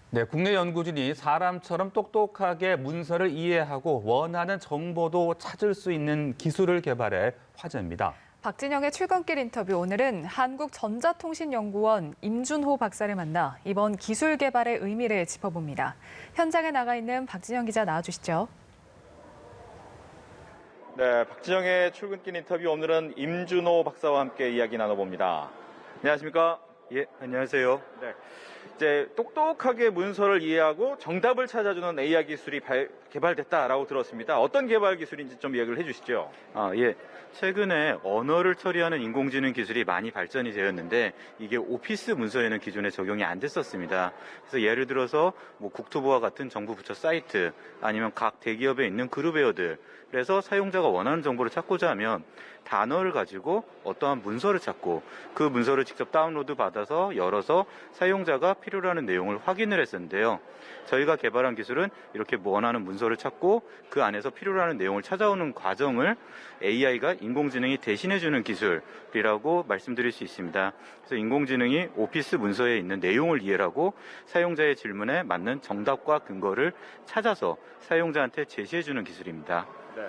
네, 국내 연구진이 사람처럼 똑똑하게 문서를 이해하고 원하는 정보도 찾을 수 있는 기술을 개발해 화제입니다. 박진영의 출근길 인터뷰, 오늘은 한국전자통신연구원 임준호 박사를 만나 이번 기술 개발의 의미를 짚어봅니다. 현장에 나가 있는 박진영 기자 나와주시죠. 네, 박진영의 출근길 인터뷰, 오늘은 임준호 박사와 함께 이야기 나눠봅니다. 안녕하십니까? 예, 안녕하세요. 네, 이제 똑똑하게 문서를 이해하고 정답을 찾아주는 AI 기술이 개발됐다라고 들었습니다. 어떤 개발 기술인지 좀 이야기를 해주시죠. 예. 최근에 언어를 처리하는 인공지능 기술이 많이 발전이 되었는데 이게 오피스 문서에는 기존에 적용이 안 됐었습니다. 그래서 예를 들어서 국토부와 같은 정부 부처 사이트 아니면 각 대기업에 있는 그룹웨어들, 그래서 사용자가 원하는 정보를 찾고자 하면 단어를 가지고 어떠한 문서를 찾고 그 문서를 직접 다운로드 받아서 열어서 사용자가 필요로 하는 내용을 확인을 했었는데요. 저희가 개발한 기술은 이렇게 원하는 문서를 찾고 그 안에서 필요로 하는 내용을 찾아오는 과정을 AI가 인공지능이 대신해주는 기술이라고 말씀드릴 수 있습니다. 그래서 인공지능이 오피스 문서에 있는 내용을 이해하고 사용자의 질문에 맞는 정답과 근거를 찾아서 사용자한테 제시해주는 기술입니다. 네.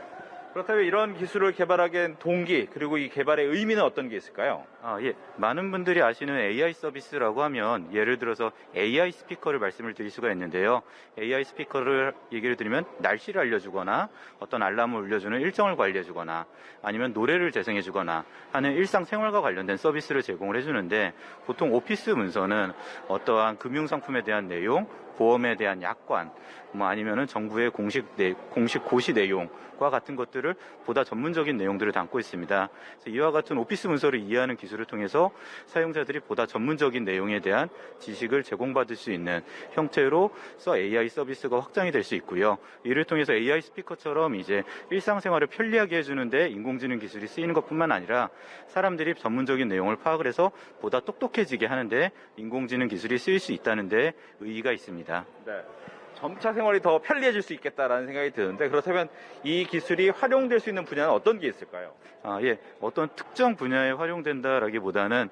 그렇다면 이런 기술을 개발하게 된 동기, 그리고 이 개발의 의미는 어떤 게 있을까요? 예. 많은 분들이 아시는 AI 서비스라고 하면 예를 들어서 AI 스피커를 말씀을 드릴 수가 있는데요. AI 스피커를 얘기를 드리면 날씨를 알려주거나 어떤 알람을 울려주는 일정을 관리해주거나 아니면 노래를 재생해주거나 하는 일상생활과 관련된 서비스를 제공을 해주는데, 보통 오피스 문서는 어떠한 금융상품에 대한 내용, 보험에 대한 약관, 아니면은 정부의 공식 고시 내용과 같은 것들을 보다 전문적인 내용들을 담고 있습니다. 그래서 이와 같은 오피스 문서를 이해하는 기술을 통해서 사용자들이 보다 전문적인 내용에 대한 지식을 제공받을 수 있는 형태로서 AI 서비스가 확장이 될 수 있고요. 이를 통해서 AI 스피커처럼 이제 일상생활을 편리하게 해주는데 인공지능 기술이 쓰이는 것뿐만 아니라 사람들이 전문적인 내용을 파악을 해서 보다 똑똑해지게 하는데 인공지능 기술이 쓰일 수 있다는 데 의의가 있습니다. 네. 점차 생활이 더 편리해질 수 있겠다라는 생각이 드는데, 그렇다면 이 기술이 활용될 수 있는 분야는 어떤 게 있을까요? 예. 어떤 특정 분야에 활용된다라기보다는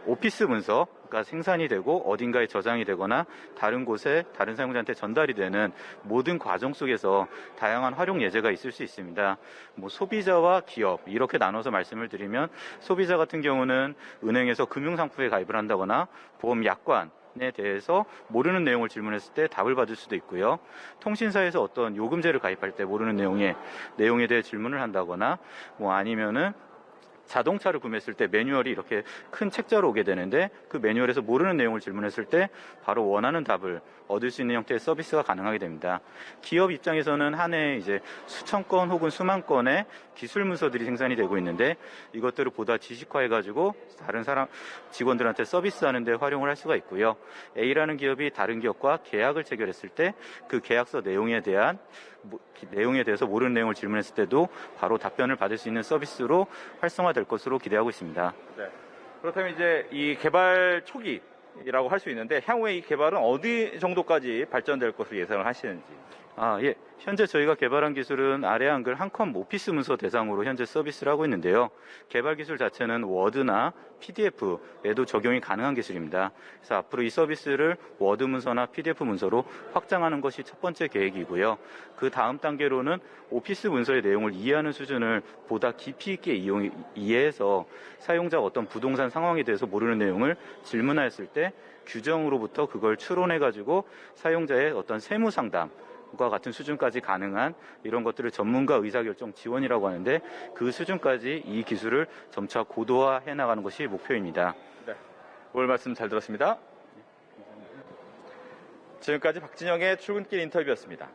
오피스 문서가 생산이 되고 어딘가에 저장이 되거나 다른 곳에 다른 사용자한테 전달이 되는 모든 과정 속에서 다양한 활용 예제가 있을 수 있습니다. 소비자와 기업 이렇게 나눠서 말씀을 드리면, 소비자 같은 경우는 은행에서 금융상품에 가입을 한다거나 보험 약관 에 대해서 모르는 내용을 질문했을 때 답을 받을 수도 있고요. 통신사에서 어떤 요금제를 가입할 때 모르는 내용에 대해 질문을 한다거나 아니면은 자동차를 구매했을 때 매뉴얼이 이렇게 큰 책자로 오게 되는데 그 매뉴얼에서 모르는 내용을 질문했을 때 바로 원하는 답을 얻을 수 있는 형태의 서비스가 가능하게 됩니다. 기업 입장에서는 한 해에 이제 수천 건 혹은 수만 건의 기술 문서들이 생산이 되고 있는데, 이것들을 보다 지식화해가지고 다른 직원들한테 서비스하는 데 활용을 할 수가 있고요. A라는 기업이 다른 기업과 계약을 체결했을 때 그 계약서 내용에 대해서 모르는 내용을 질문했을 때도 바로 답변을 받을 수 있는 서비스로 활성화될 것으로 기대하고 있습니다. 네. 그렇다면 이제 이 개발 초기라고 할 수 있는데, 향후에 이 개발은 어디 정도까지 발전될 것으로 예상을 하시는지? 예. 현재 저희가 개발한 기술은 아래 한글 한컴 오피스 문서 대상으로 현재 서비스를 하고 있는데요. 개발 기술 자체는 워드나 PDF에도 적용이 가능한 기술입니다. 그래서 앞으로 이 서비스를 워드 문서나 PDF 문서로 확장하는 것이 첫 번째 계획이고요. 그 다음 단계로는 오피스 문서의 내용을 이해하는 수준을 보다 깊이 있게 이해해서 사용자가 어떤 부동산 상황에 대해서 모르는 내용을 질문하였을 때 규정으로부터 그걸 추론해가지고 사용자의 어떤 세무 상담 과 같은 수준까지 가능한 이런 것들을 전문가 의사결정 지원이라고 하는데, 그 수준까지 이 기술을 점차 고도화해 나가는 것이 목표입니다. 네. 오늘 말씀 잘 들었습니다. 지금까지 박진영의 출근길 인터뷰였습니다.